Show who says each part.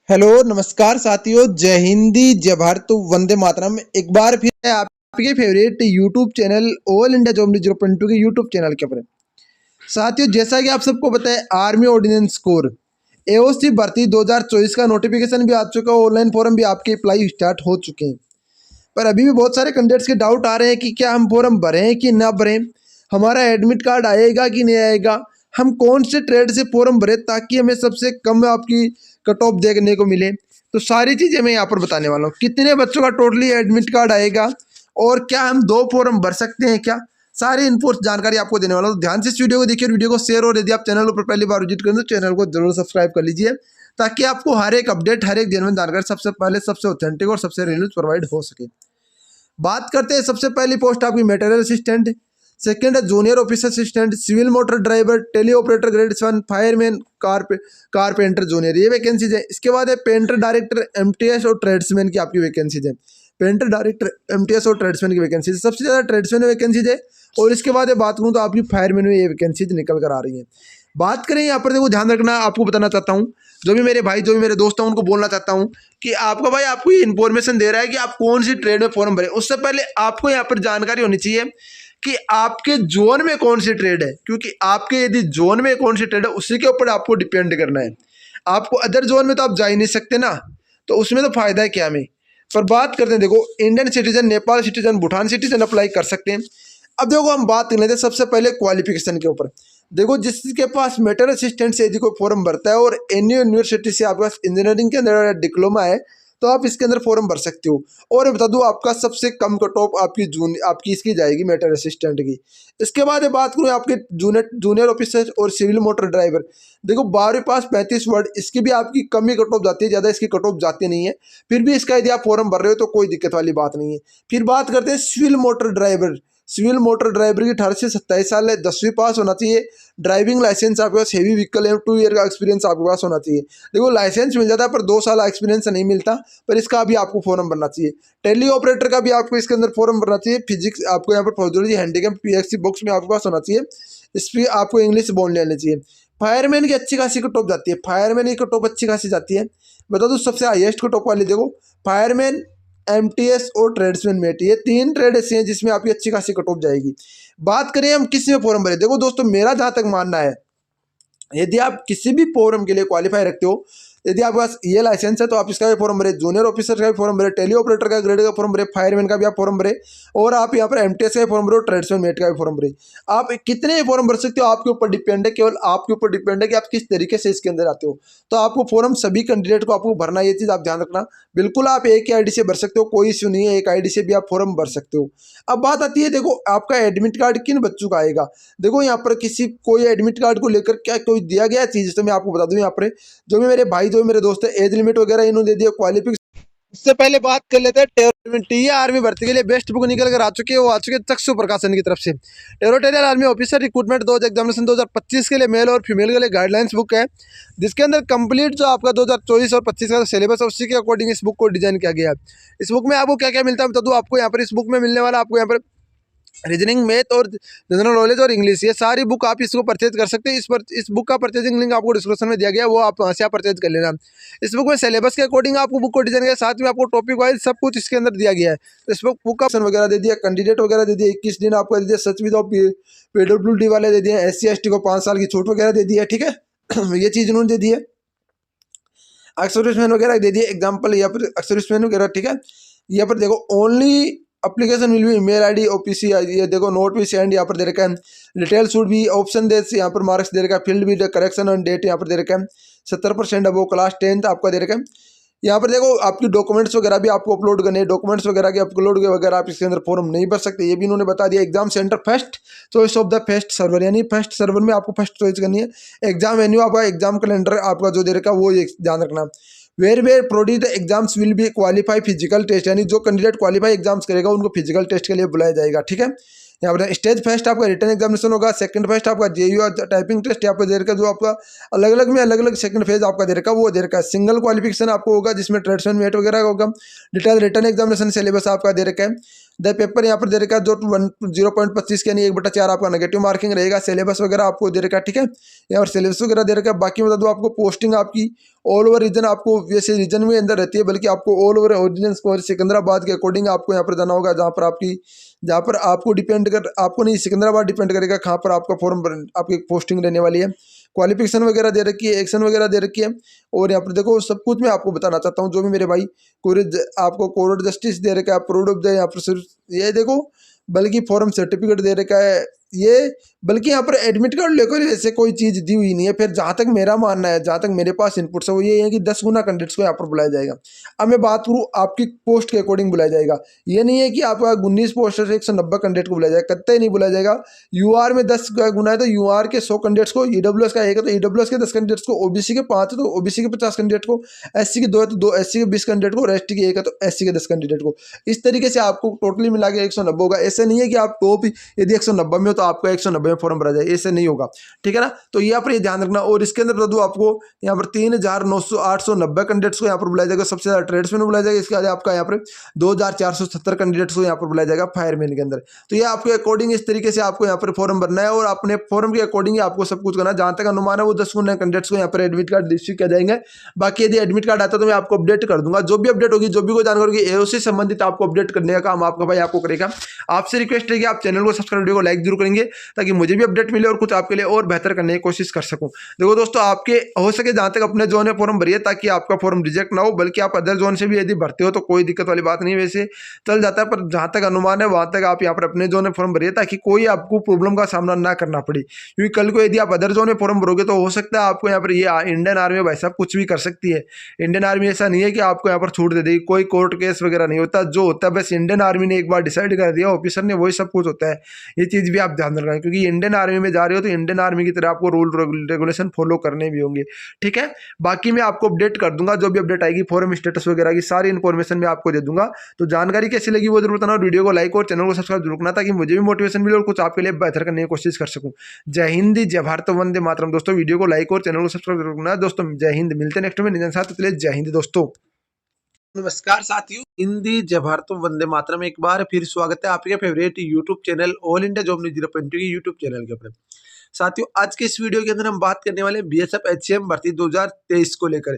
Speaker 1: Hello नमस्कार साथियों, जय हिंदी जय भारत वंदे मातरम। एक बार फिर है आपके favourite YouTube channel all India job 0.2 के यूट्यूब चैनल के ऊपर। साथियों, जैसा कि आप सबको पता है, आर्मी ऑर्डिनेंस कोर एओसी भर्ती 2024 का नोटिफिकेशन भी आ चुका है। ऑनलाइन फॉर्म भी आपके अप्लाई स्टार्ट हो चुके हैं, पर अभी भी बहुत सारे कैंडिडेट्स के डाउट आ रहे हैं कि क्या हम फॉर्म भरें कि ना भरें, हमारा एडमिट कार्ड आएगा कि नहीं आएगा, हम कौन से ट्रेड से फॉर्म भरें ताकि हमें सबसे कम आपकी कट ऑफ देखने को मिले। तो सारी चीज़ें मैं यहाँ पर बताने वाला हूँ। कितने बच्चों का टोटली एडमिट कार्ड आएगा और क्या हम 2 फॉर्म भर सकते हैं क्या, सारी इन्फो जानकारी आपको देने वाला हूँ। तो ध्यान से इस वीडियो को देखिए, वीडियो को शेयर, और यदि आप चैनल पर पहली बार विजिट करें तो चैनल को जरूर सब्सक्राइब कर लीजिए ताकि आपको हर एक अपडेट, हर एक जेन्युइन जानकारी सबसे पहले, सबसे ऑथेंटिक और सबसे रियल प्रोवाइड हो सके। बात करते हैं सबसे पहली पोस्ट आपकी मटेरियल असिस्टेंट, सेकंड है junior officer assistant, civil motor driver, tele operator grade 1, fireman, carpenter junior, ये वैकेंसीज है। इसके बाद है पेंटर डायरेक्टर एमटीएस और ट्रेड्समैन की आपकी वैकेंसीज है। पेंटर डायरेक्टर एमटीएस और ट्रेड्समैन की वैकेंसीज सबसे ज़्यादा ट्रेड्समैन में वैकेंसीज है। और इसके बाद बात करूँ तो आपकी फायरमैन में ये वैकेंसीज निकल कर आ रही है। बात करें यहाँ पर, देखो ध्यान रखना, आपको बताना चाहता हूँ, जो भी मेरे भाई, जो भी मेरे दोस्त हैं, उनको बोलना चाहता हूँ कि आपका भाई आपको ये इन्फॉर्मेशन दे रहा है कि आप कौन सी ट्रेड में फॉर्म भरें, उससे पहले आपको यहाँ पर जानकारी होनी चाहिए कि आपके जोन में कौन सी ट्रेड है, क्योंकि आपके यदि जोन में कौन सी ट्रेड है उसी के ऊपर आपको डिपेंड करना है। आपको अदर जोन में तो आप जा ही नहीं सकते ना, तो उसमें तो फायदा है क्या हमें। पर बात करते हैं, देखो Indian citizen, Nepal citizen, Bhutan citizen apply कर सकते हैं। अब देखो हम बात कर लेते हैं सबसे पहले क्वालिफिकेशन के ऊपर। देखो जिसके पास मेटल असिस्टेंट से यदि कोई फॉर्म भरता है और एनी यूनिवर्सिटी से आपके पास इंजीनियरिंग के अंदर डिप्लोमा है तो आप इसके अंदर फॉर्म भर सकते हो। और बता दूं, आपका सबसे कम कट ऑफ आपकी इसकी जाएगी मेटल असिस्टेंट की। इसके बाद बात करूँ आपके जूनियर ऑफिसर और सिविल मोटर ड्राइवर, देखो 12वीं पास 35 वर्ड, इसकी भी आपकी कम ही कट ऑफ जाती है, ज़्यादा इसकी कट ऑफ जाती नहीं है। फिर भी इसका यदि आप फॉर्म भर रहे हो तो कोई दिक्कत वाली बात नहीं है। फिर बात करते हैं civil motor driver. Civil motor driver की 18 से 27 साल है, 10वीं पास होना चाहिए। ड्राइविंग लाइसेंस आपके पास हेवी व्हीकल है, 2 ईयर का एक्सपीरियंस आपके पास होना चाहिए। देखो लाइसेंस मिल जाता है पर 2 साल का एक्सपीरियंस नहीं मिलता, पर इसका भी आपको फॉर्म भरना चाहिए। टेली ऑपरेटर का भी आपको इसके अंदर फॉर्म भरना चाहिए। फिजिक्स आपको यहाँ पर फिजियोलॉजी, हैंडीकैप, पीएससी बुक्स में आपके पास होना चाहिए। इस पर आपको इंग्लिश बोल लेनी चाहिए। फायरमैन की अच्छी खासी कट ऑफ जाती है, फायरमैन की कट ऑफ अच्छी खासी जाती है। बता दो सबसे हाईएस्ट कट ऑफ वाली, देखो फायरमैन, एमटीएस और ट्रेड्समैन मेट, ये 3 ट्रेड ऐसे हैं जिसमें आपकी अच्छी खासी कट ऑफ जाएगी। बात करें हम किस में फॉर्म भरे, देखो दोस्तों मेरा जहाँ तक मानना है, यदि आप किसी भी फॉर्म के लिए क्वालिफाई रखते हो, यदि आपके पास ये लाइसेंस है तो आप इसका भी फॉर्म भरे, जूनियर ऑफिसर का भी फॉर्म भरे, टेली ऑपरेटर का ग्रेड का फॉर्म भरे, फायरमैन का भी आप फॉर्म भरे, और आप यहाँ पर एमटीएस का भी फॉर्म भरे और ट्रेड्समैन मेट का भी फॉर्म भरे। आप कितने फॉर्म भर सकते हो आपके ऊपर डिपेंड है, केवल आपके ऊपर डिपेंड है कि आप किस तरीके से इसके अंदर आते हो। तो आपको फॉर्म सभी कैंडिडेट को आपको भरना, ये चीज़ आप ध्यान रखना। बिल्कुल आप एक ही आईडी से भर सकते हो, कोई इश्यू नहीं है, एक आईडी से भी आप फॉर्म भर सकते हो। अब बात आती है, देखो आपका एडमिट कार्ड किन बच्चों का आएगा। देखो यहाँ पर किसी कोई एडमिट कार्ड को लेकर क्या कोई दिया गया चीज़, तो मैं आपको बता दूं, यहाँ पर जो भी मेरे भाई, जो भी मेरे दोस्त है, एज लिमिट वगैरह इन्होंने दे दिया, क्वालिफिकेशन। इससे पहले बात कर लेते हैं टी आर्मी भर्ती के लिए बेस्ट बुक निकल कर आ चुकी है, वो आ चुके हैं चक्षु प्रकाशन की तरफ से। Territorial army officer recruitment 2 examination 2025 के लिए मेल और फीमेल के लिए गाइडलाइंस बुक है, जिसके अंदर कंप्लीट जो आपका 2024 और 25 का सिलेबस है उसी के अकॉर्डिंग इस बुक को डिजाइन किया गया है। इस बुक में आपको क्या क्या मिलता है बता दूं आपको। यहाँ पर इस बुक में मिलने वाला आपको यहाँ पर रीजनिंग, मैथ और जनरल नॉलेज और इंग्लिश, ये सारी बुक आप इसको परचेज कर सकते हैं। इस बुक का परचेजिंग लिंक आपको डिस्क्रिप्शन में दिया गया है, वो आप वहाँ से आप परचेज कर लेना। इस बुक में सिलेबस के अकॉर्डिंग आपको बुक को डिजाइन किया, साथ में आपको टॉपिक वाइज सब कुछ इसके अंदर दिया गया है। इस बुक का ऑप्शन वगैरह दे दिया, कैंडिडेट वगैरह दे दिया, 21 दिन आपको दे दिया, सच विद ऑफ PWD वाले दे दिए, SC ST को 5 साल की छूट वगैरह दे दी है, ठीक है। ये चीज़ उन्होंने दे दी है। एक्सर्विसमैन वगैरह दे दिए, एग्जाम्पल या फिर एक्सर्विसमैन वगैरह, ठीक है। यहाँ पर देखो only application will be email ID OPC, ये देखो नोट भी सेंड यहाँ पर दे रखा है। डिटेल शुड भी ऑप्शन दे, यहाँ पर मार्क्स दे रखा है, फील्ड भी करेक्शन ऑन डेट यहाँ पर दे रखा है, 70% अब वो क्लास 10th आपका दे रखा है। यहाँ पर देखो आपकी डॉक्यूमेंट्स वगैरह भी आपको अपलोड करने हैं, डॉक्यूमेंट्स वगैरह के अपलोड वगैरह आप इसके अंदर फॉर्म नहीं भर सकते, ये भी इन्होंने बता दिया। Exam centre first choice of the first server, यानी फर्स्ट सर्वर में आपको फर्स्ट चॉइस करनी है। एग्जाम वेन्यू आपका, एग्जाम कैलेंडर आपका जो दे रखा है वो ध्यान रखना। वेर प्रोडी the exams will be qualify physical test, यानी जो कैंडिडेट क्वालिफाई एग्जाम्स करेगा उनको फिजिकल टेस्ट के लिए बुलाया जाएगा, ठीक है। यहाँ पर स्टेज फर्स्ट आपका रिटन एग्जामिनेशन होगा, सेकंड फर्स्ट आपका JU टाइपिंग टेस्ट यहाँ पर दे रखा, जो आपका अलग अलग में अलग अलग सेकंड फेज आपका दे रखा वो दे रखा है। सिंगल क्वालिफिकेशन आपको होगा जिसमें ट्रेड्समैन मेट वगैरह होगा। डिटेल रिटन एग्जामिनेशन सिलेबस आपका दे रखा है। द पेपर यहाँ पर दे रखा है जो 0.25 के यानी 1/4 आपका नेगेटिव मार्किंग रहेगा। सिलेबस वगैरह आपको दे रखा है, ठीक है, यहाँ पर सिलेबस वगैरह दे रखा है। बाकी बता दो आपको पोस्टिंग आपकी ऑल ओवर रीजन, आपको वैसे रीजन में अंदर रहती है, बल्कि आपको ऑल ओवर ऑर्डिनेंस को सिकंदराबाद के अकॉर्डिंग आपको यहाँ पर जाना होगा, जहाँ पर आपको डिपेंड कर, आपको नहीं, सिकंदराबाद डिपेंड करेगा कहाँ पर आपका फॉर्म आपकी पोस्टिंग रहने वाली है। क्वालिफिकेशन वगैरह दे रखी है, एक्शन वगैरह दे रखी है। और यहाँ पर देखो सब कुछ मैं आपको बताना चाहता हूँ, जो भी मेरे भाई आपको कोर्ट जस्टिस दे रखा है, अप्रूव्ड ऑफ द, यहाँ पर सिर्फ ये देखो, बल्कि फॉर्म सर्टिफिकेट दे रखा है ये, बल्कि यहाँ पर एडमिट कार्ड लेकर ऐसे कोई चीज़ दी हुई नहीं है। फिर जहाँ तक मेरा मानना है, जहाँ तक मेरे पास इनपुट्स है, वो ये है कि 10 गुना कैंडिडेट्स को यहाँ पर बुलाया जाएगा। अब मैं बात करूँ आपकी पोस्ट के अकॉर्डिंग बुलाया जाएगा, ये नहीं है कि आपका 19 पोस्ट से 190 कैंडिडेट को बुलाया जाएगा, कतई नहीं बुलाया जाएगा। यूआर में 10 गुना है तो यूआर के 100 कैंडिडेट्स को, ईडब्ल्यूएस का 1 है तो ईडब्ल्यूएस के 10 कैंडिडेट्स को, ओबीसी के 5 है तो ओबीसी के 50 कैंडिडेट को, एससी के 2 है तो 2, एससी के 20 कैंडिडेट को, एसटी के 1 है तो एससी के 10 कैंडिडेट को। इस तरीके से आपको टोटली मिला के 190 होगा। ऐसे नहीं है कि आप टॉप यदि 190 में हो तो आपको 190 में फॉर्म भरा जाए, ऐसे नहीं होगा, ठीक है ना। तो यहाँ पर ये ध्यान रखना। और इसके अंदर बता दूं आपको, यहाँ पर 3,890 कैंडिडेट्स को यहाँ पर बुलाया जाएगा, सबसे ज्यादा ट्रेड्समैन को बुलाया जाएगा। इसके बाद आपका यहाँ पर 2,470 कैंडिडेट्स को यहाँ पर बुलाया जाएगा फायरमैन के अंदर। तो ये आपके अकॉर्डिंग इस तरीके से आपको यहाँ पर फॉर्म भरना है, और अपने फॉर्म के अकॉर्डिंग आपको सब कुछ करना है। जहां तक अनुमान है वो 10 गुना कैंडिडेट्स को यहाँ पर एडमिट कार्ड इश्यू किया जाएंगे। बाकी यदि एडमिट कार्ड आता है तो मैं आपको अपडेट कर दूंगा, जो भी अपडेट होगी, जो भी कोई जानकारी होगी एओ से संबंधित आपको अपडेट करने का काम आपका भाई आपको करेगा। आपसे रिक्वेस्ट है कि आप चैनल को सब्सक्राइब, वीडियो को लाइक जरूर करेंगे, ताकि मुझे भी अपडेट मिले और कुछ आपके लिए और बेहतर करने की कोशिश कर सकूं। देखो दोस्तों, आपके हो सके जहां तक अपने जोन में फॉर्म भरिए, ताकि आपका फॉर्म रिजेक्ट ना हो, बल्कि आप अदर जोन से भी यदि भरते हो तो कोई दिक्कत वाली बात नहीं, वैसे चल जाता है। पर जहां तक अनुमान है वहां तक आप यहाँ पर अपने जोन में फॉर्म भरिए, ताकि कोई आपको प्रॉब्लम का सामना ना करना पड़े। क्योंकि कल को यदि आप अदर जोन में फॉर्म भरोगे तो हो सकता है आपको यहाँ पर ये इंडियन आर्मी भाई साहब कुछ भी कर सकती है। इंडियन आर्मी ऐसा नहीं है कि आपको यहाँ पर छूट दे देगी, कोई कोर्ट केस वगैरह नहीं होता। जो होता है बस इंडियन आर्मी ने एक बार डिसाइड कर दिया ऑफिसर ने, वही सब कुछ होता है। ये चीज़ भी आप ध्यान रखना, क्योंकि इंडियन आर्मी में जा रहे हो तो इंडियन आर्मी की तरह आपको रूल रेगुलेशन फॉलो करने भी होंगे, ठीक है। बाकी मैं आपको अपडेट कर दूंगा, जो भी अपडेट आएगी फॉर्म स्टेटस वगैरह की सारी इन्फॉर्मेशन मैं आपको दे दूंगा। तो जानकारी कैसी लगी वो जरूर बताना, वीडियो को लाइक और चैनल को सब्सक्राइब जरूर करना, ताकि मुझे भी मोटिवेशन मिले और कुछ आपके लिए बेहतर करने की कोशिश कर सकूं। जय हिंद, जय भारत, वंदे मातरम। दोस्तों वीडियो को लाइक और चैनल को सब्सक्राइब जरूर करना दोस्तों। जय हिंद, मिलते हैं नेक्स्ट में नए साथ, जय हिंद दोस्तों। नमस्कार साथियों, हिंदी जय भारत वंदे मातरम। एक बार फिर स्वागत है आपके favourite YouTube channel all India job news 0.2 की यूट्यूब चैनल के ऊपर। साथियों आज के इस वीडियो के अंदर हम बात करने वाले हैं बीएसएफ एचसीएम भर्ती 2023 को लेकर।